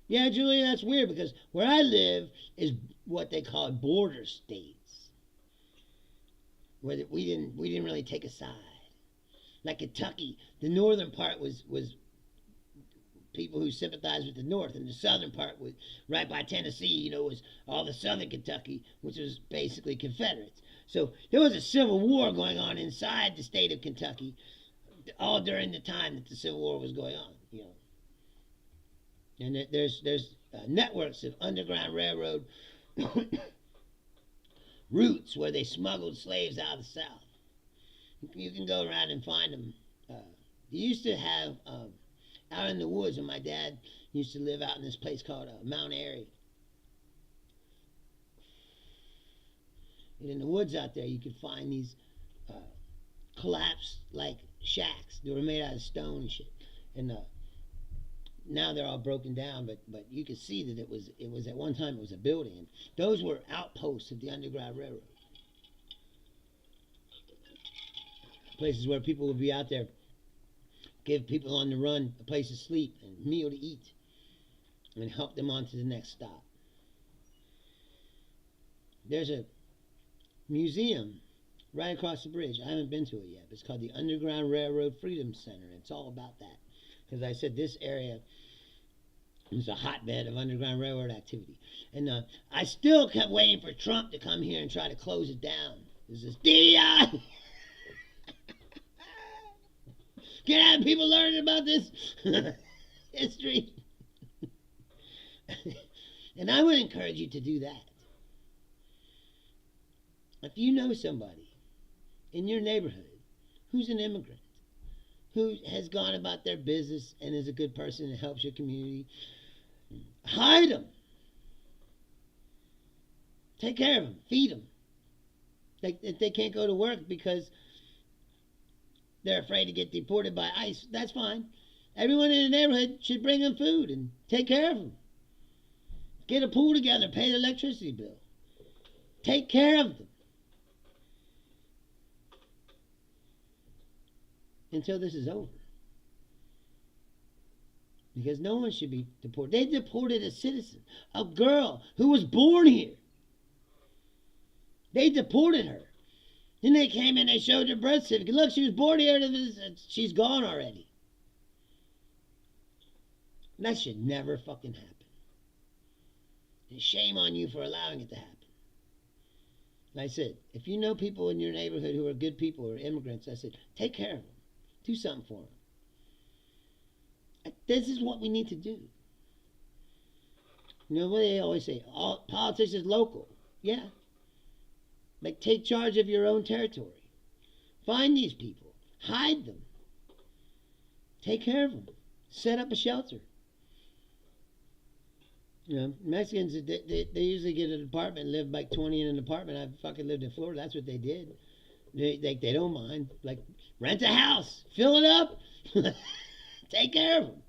Yeah, Julia, that's weird because where I live is what they call border states, where we didn't really take a side. Like Kentucky, the northern part was people who sympathized with the North, and the southern part was right by Tennessee, was all the southern Kentucky, which was basically Confederates. So there was a civil war going on inside the state of Kentucky, all during the time that the Civil War was going on, And there's networks of Underground Railroad routes where they smuggled slaves out of the South. You can go around and find them. They used to have out in the woods, and my dad used to live out in this place called Mount Airy. And in the woods out there, you could find these collapsed like shacks. They were made out of stone and shit. And now they're all broken down, but you could see that it was at one time it was a building. And those were outposts of the Underground Railroad. Places where people would be out there, give people on the run a place to sleep and a meal to eat, and help them on to the next stop. There's a museum right across the bridge. I haven't been to it yet, but it's called the Underground Railroad Freedom Center. It's all about that. Because I said this area is a hotbed of Underground Railroad activity. And I still kept waiting for Trump to come here and try to close it down. This is DI. Can't have people learning about this history. And I would encourage you to do that. If you know somebody in your neighborhood who's an immigrant, who has gone about their business and is a good person and helps your community, hide them. Take care of them. Feed them. If they can't go to work because they're afraid to get deported by ICE, that's fine. Everyone in the neighborhood should bring them food and take care of them. Get a pool together, pay the electricity bill. Take care of them. Until this is over. Because no one should be deported. They deported a citizen, a girl who was born here. They deported her. Then they came and they showed her birth certificate. Look, she was born here. She's gone already. And that should never fucking happen. And shame on you for allowing it to happen. Like I said, if you know people in your neighborhood who are good people or immigrants, I said, take care of them. Do something for them. This is what we need to do. You know what they always say? All politics is local. Yeah. Like, take charge of your own territory. Find these people. Hide them. Take care of them. Set up a shelter. You know, Mexicans, they usually get an apartment and live like 20 in an apartment. I fucking lived in Florida. That's what they did. They don't mind. Like, rent a house. Fill it up. Take care of them.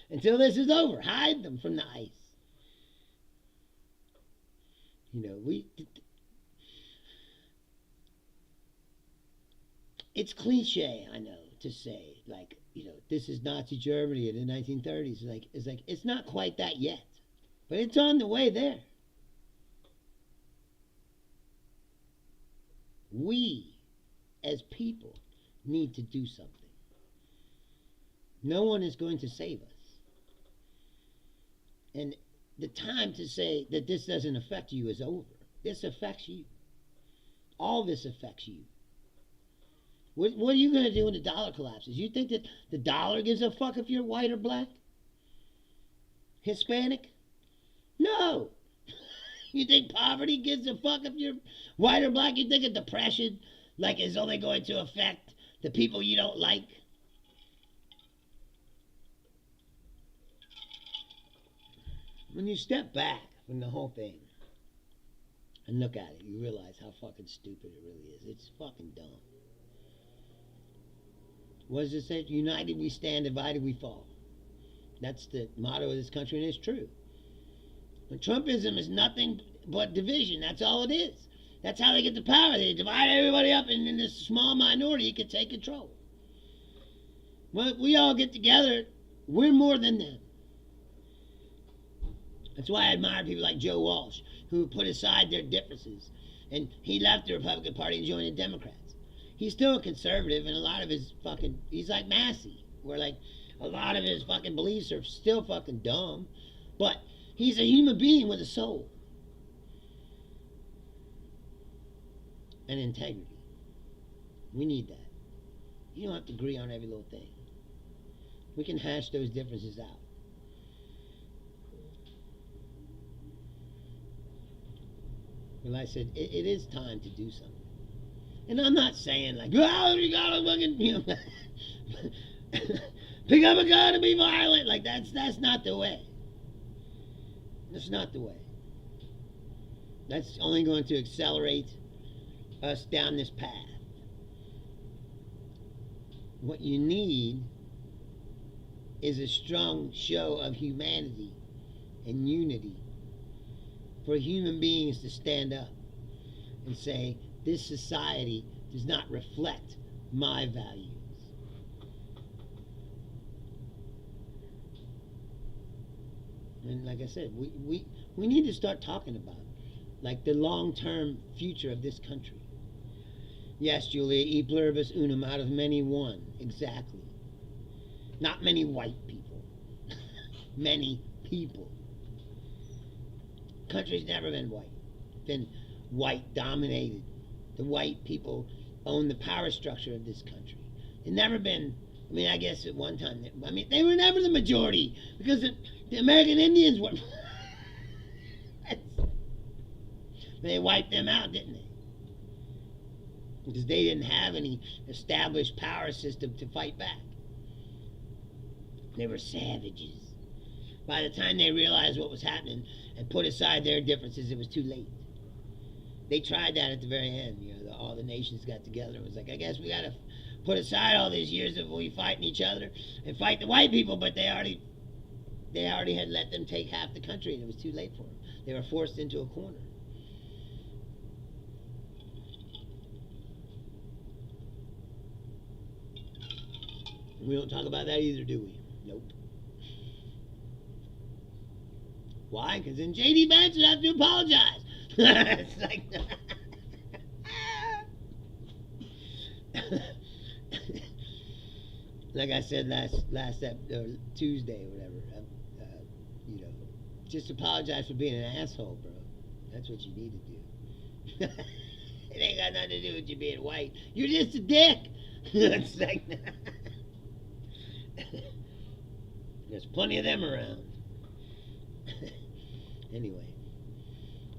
Until this is over. Hide them from the ICE. You know, it's cliche, I know, to say, like, this is Nazi Germany in the 1930s. It's not quite that yet, but it's on the way there. We, as people, need to do something. No one is going to save us. And the time to say that this doesn't affect you is over. This affects you. All this affects you. What are you going to do when the dollar collapses? You think that the dollar gives a fuck if you're white or black? Hispanic? No. You think poverty gives a fuck if you're white or black? You think a depression is only going to affect the people you don't like? When you step back from the whole thing and look at it, you realize how fucking stupid it really is. It's fucking dumb. What does it say? United we stand, divided we fall. That's the motto of this country, and it's true. But Trumpism is nothing but division. That's all it is. That's how they get the power. They divide everybody up, and in this small minority can take control. When we all get together, we're more than them. That's why I admire people like Joe Walsh, who put aside their differences. And he left the Republican Party and joined the Democrats. He's still a conservative, and a lot of his he's like Massey, where a lot of his fucking beliefs are still fucking dumb. But he's a human being with a soul. And integrity. We need that. You don't have to agree on every little thing. We can hash those differences out. Well, I said, it is time to do something. And I'm not saying oh, you gotta fucking, pick up a gun and be violent. That's not the way. That's not the way. That's only going to accelerate us down this path. What you need is a strong show of humanity and unity for human beings to stand up and say, this society does not reflect my values. And like I said, we need to start talking about the long-term future of this country. Yes, Julia, e pluribus unum, out of many one. Exactly. Not many white people. Many people. Country's never been white. It's been white dominated. The white people own the power structure of this country. It's never been, I guess at one time, they were never the majority because the American Indians were. They wiped them out, didn't they? Because they didn't have any established power system to fight back. They were savages. By the time they realized what was happening and put aside their differences, it was too late. They tried that at the very end. All the nations got together and was I guess we got to put aside all these years of we fighting each other and fight the white people, but they already had let them take half the country, and it was too late for them. They were forced into a corner. We don't talk about that either, do we? Nope. Why? Because then J.D. Vance would have to apologize. It's like I said last Tuesday or whatever, just apologize for being an asshole, bro. That's what you need to do. It ain't got nothing to do with you being white. You're just a dick. It's there's plenty of them around. Anyway,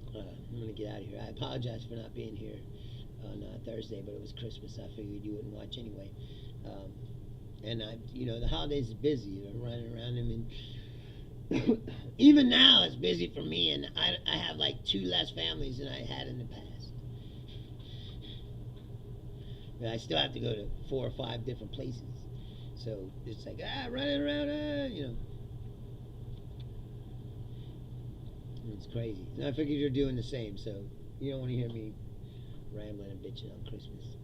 I'm going to get out of here. I apologize for not being here on Thursday, but it was Christmas. I figured you wouldn't watch anyway. And the holidays is busy. Running around them, and even now it's busy for me. And I have 2 less families than I had in the past. But I still have to go to 4 or 5 different places. So it's running around, It's crazy. And I figured you're doing the same, so you don't want to hear me rambling and bitching on Christmas.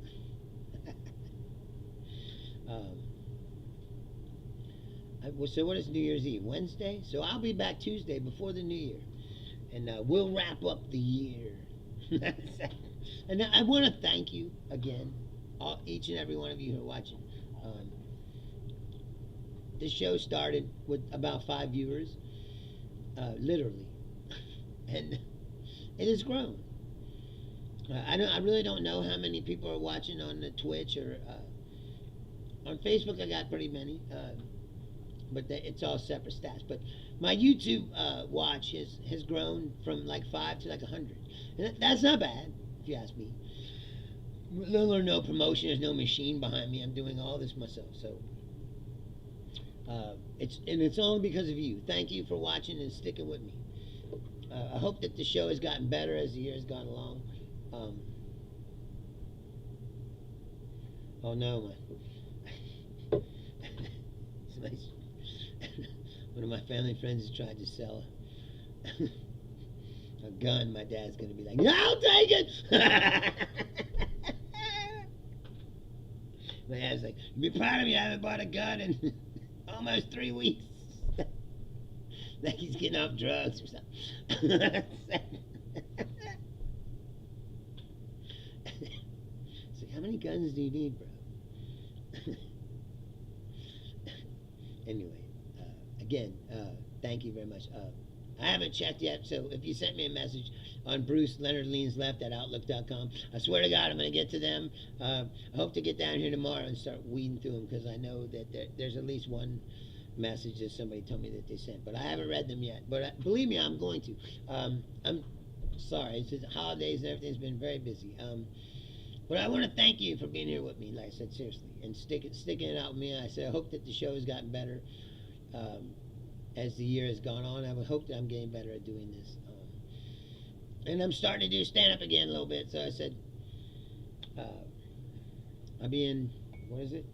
So what is New Year's Eve? Wednesday? So I'll be back Tuesday before the New Year. And we'll wrap up the year. And I want to thank you again, each and every one of you who are watching. This show started with about 5 viewers, literally. And it has grown. I really don't know how many people are watching on the Twitch or on Facebook. I got pretty many, but it's all separate stats. But my YouTube watch has grown from like 5 to like 100, and that's not bad if you ask me. Little or no promotion. There's no machine behind me. I'm doing all this myself. So it's only because of you. Thank you for watching and sticking with me. I hope that the show has gotten better as the year has gone along. Oh no, one of my family friends has tried to sell a gun. My dad's going to be like, I'll take it! My dad's like, you'll be proud of me, I haven't bought a gun in almost 3 weeks. Like he's getting off drugs or something. So how many guns do you need, bro? Anyway, again, thank you very much. I haven't checked yet, so if you sent me a message on Bruce Leonard Leans Left at Outlook.com, I swear to God I'm going to get to them. I hope to get down here tomorrow and start weeding through them, because I know that there's at least one message that somebody told me that they sent, but I haven't read them yet. But believe me, I'm going to. I'm sorry, it's just holidays and everything's been very busy. But I want to thank you for being here with me, like I said, seriously, and sticking it out with me. I said I hope that the show has gotten better as the year has gone on. I hope that I'm getting better at doing this. And I'm starting to do stand-up again a little bit, so I said I'll be in, what is it?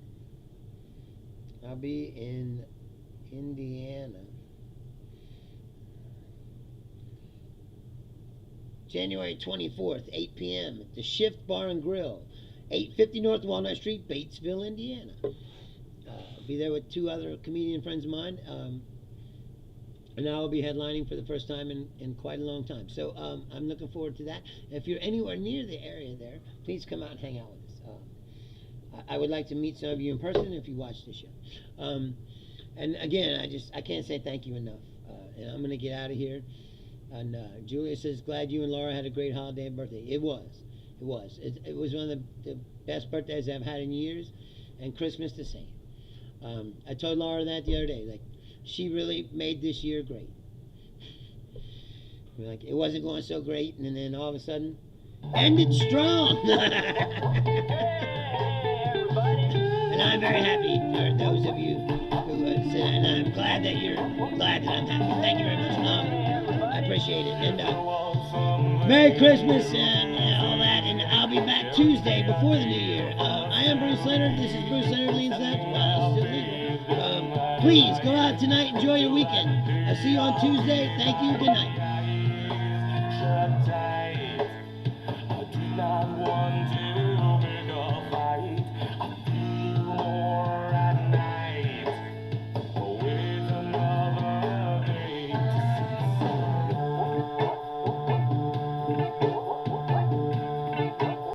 I'll be in Indiana, January 24th, 8 p.m. at the Shift Bar and Grill, 850 North Walnut Street, Batesville, Indiana. I'll be there with 2 other comedian friends of mine, and I'll be headlining for the first time in quite a long time. So I'm looking forward to that. If you're anywhere near the area there, please come out and hang out with us. I would like to meet some of you in person if you watch the show. And again, I can't say thank you enough. And I'm going to get out of here. And Julia says, glad you and Laura had a great holiday and birthday. It was. It was. It was one of the best birthdays I've had in years. And Christmas the same. I told Laura that the other day. Like, she really made this year great. Like, it wasn't going so great. And then all of a sudden, ended strong. And I'm very happy for those of you who said, and I'm glad that you're glad that I'm happy. Thank you very much. I appreciate it. And Merry Christmas and all that. And I'll be back Tuesday before the New Year. I am Bruce Leonard. This is Bruce Leonard Leans Left. Wow, still legal. Please go out tonight. Enjoy your weekend. I'll see you on Tuesday. Thank you. Good night.